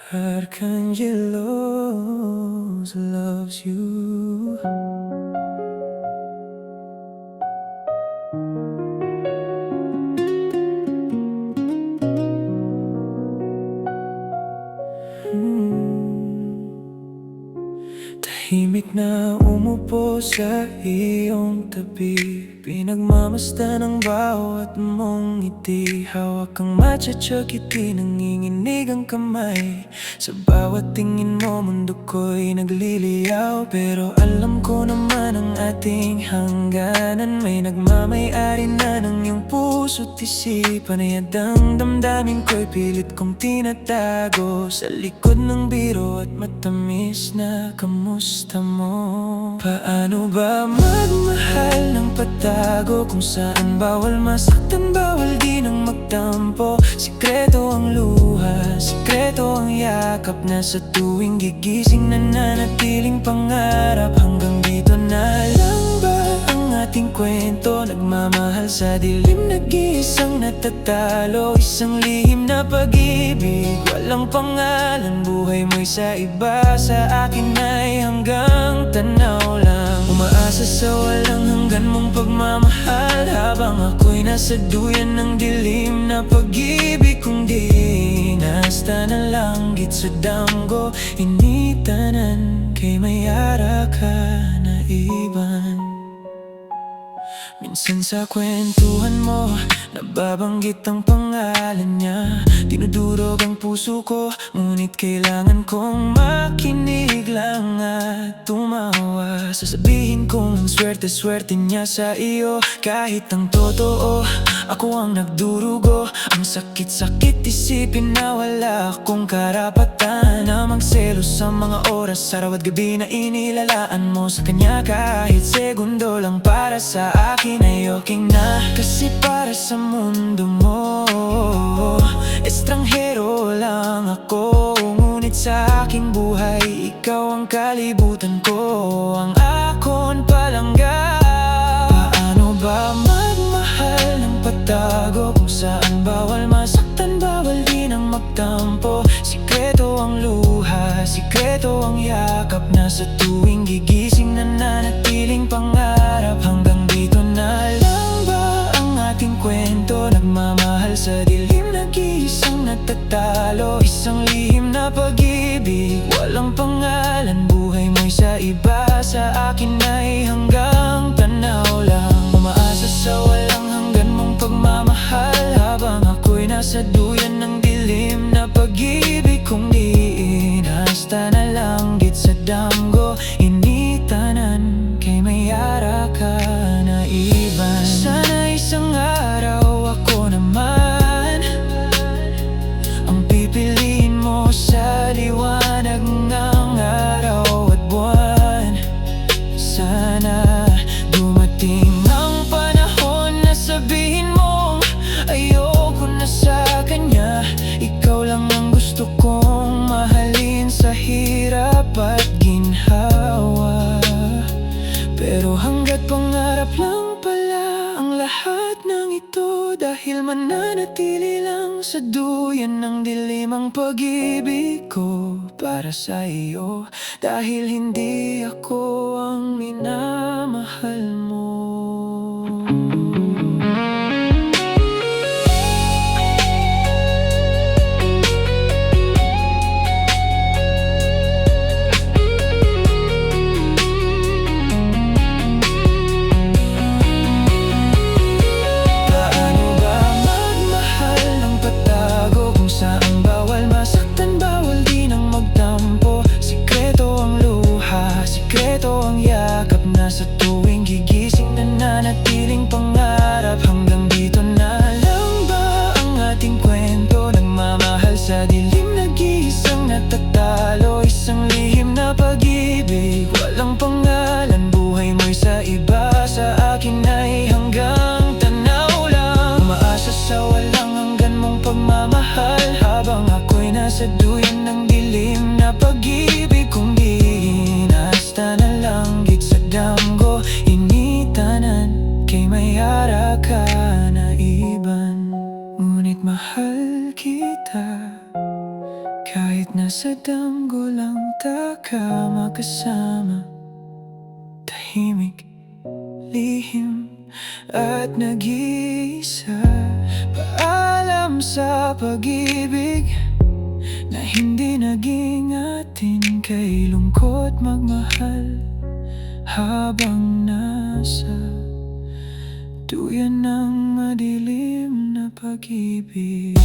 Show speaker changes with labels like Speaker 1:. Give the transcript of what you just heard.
Speaker 1: Archangelos loves you. Tahimik na umupo sa iyong tabi, pinagmamasdan ang bawat mong ngiti. Hawak ang matcha-chokiti, nanginginig ang kamay. Sa bawat tingin mo, mundo ko'y nagliliyaw. Pero alam ko naman ang ating hangganan. May nagmamay-ari na ng iyong puso't isipan. Ay ang damdamin ko'y pilit kong tinatago sa likod ng biro at matamis na kamusta mo? Paano ba magmahal ng patago kung saan bawal masaktan, bawal din ang magtampo? Sikreto ang luha, sikreto ang yakap na sa tuwing gigising nananatiling pangarap. Hanggang dito na lang ba ang ating kwento? Nagmamahal sa dilim, nag-iisang natatalo. Isang lihim na pag-ibig, walang pangalan. Buhay mo'y sa iba, sa akin ay hanggang tanaw lang. Umaasa sa walang hanggan mong pagmamahal, habang ako'y nasa duyan ng dilim na pag-ibig kong di nasta na langgit sa damgo. Initanan kay mayara ka na iban. Minsan sa kwentuhan mo, nababanggit ang pangalan niya. Dinudurog ang puso ko, ngunit kailangan kong makinig lang at tumawa. Sasabihin kong swerte-swerte niya sa iyo. Kahit ang totoo, ako ang nagdurugo. Ang sakit-sakit isipin na wala akong karapatan na magselos sa mga oras, araw at gabi na inilalaan mo sa kanya. Kahit segundo lang para sa akin ay okay na, kasi para sa mundo mo estranghero lang ako. Ngunit sa aking buhay, ikaw ang kalibutan ko, ang akon palangga. Paano ba magmahal ng patago kung saan bawal masaktan, bawal din ang magtampo? Sikreto ang luha, sikreto ang yakap na sa tuwing gigising nananatiling pangarap. Hanggang dito na lang ba ang ating kwento? Nagmamahal sa dilim, nag-iisang natatalo. Isang lihim na pag-ibig, walang pangalan. Buhay mo'y sa iba, sa akin ay hanggang tanaw lang. Umaasa sa walang hanggan mong pagmamahal, habang ako'y nasa duyan ng dilim na pag-ibig kong di inasta na langgit sa damgo. Initanan kay mayara ka na iban. Sana isang araw ako naman ang pipiliin mo sa liwanag ng araw at buwan. Sana dumating ang panahon na sabihin mong ayoko na sa kanya. Ikaw lang ang gusto kong mahalin sa hirap at ginhawa. Pero hanggat pangarap lang pala ang lahat ng ito, dahil mananatili lang sa duyan ng dilim ang pag-ibig ko para sa iyo. Dahil hindi ako ang minamahal mo. Sa tuwing gigising nananatiling pangarap. Hanggang dito na lang ba ang ating kwento? Nagmamahal sa dilim, nag-iisang natatalo. Isang lihim na pag-ibig, walang pangalan. Buhay mo'y sa iba, sa akin ay hanggang tanaw lang. Umaasa sa walang hanggan mong pagmamahal, habang ako'y nasa duyan ng dilim na pag-ibig kong di inasta na langgit sa damgo. Initanan kay mayara ka na iban. Ngunit mahal kita kahit Kahit nasa damgo lang tayo magkasama, tahimik, lihim at nag-iisa. Paalam sa pag-ibig na hindi naging atin, kay lungkot magmahal habang nasa duyan ng madilim na pag-ibig.